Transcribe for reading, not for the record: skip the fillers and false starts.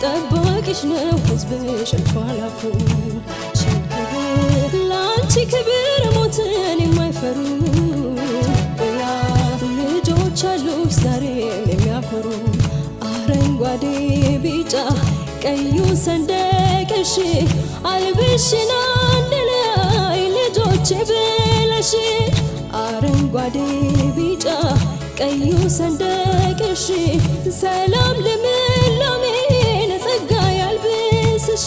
ጠባቂሽ ነው ሕዝብሽ አልፎ አላፉ ላንቺ ክብር ሞትን የማይፈሩ ልጆች አሉሽ ዛሬም የሚያኮሩ አረንጓዴ ቢጫ ቀዩ ሰንደቅሽ አልብሽን አንድ ላይ ልጆቼ ብለሽ አረንጓዴ ቢጫ ቀዩ ሰንደቅሽ ሰላም ልምላሜን ጸጋ ያልብስሽ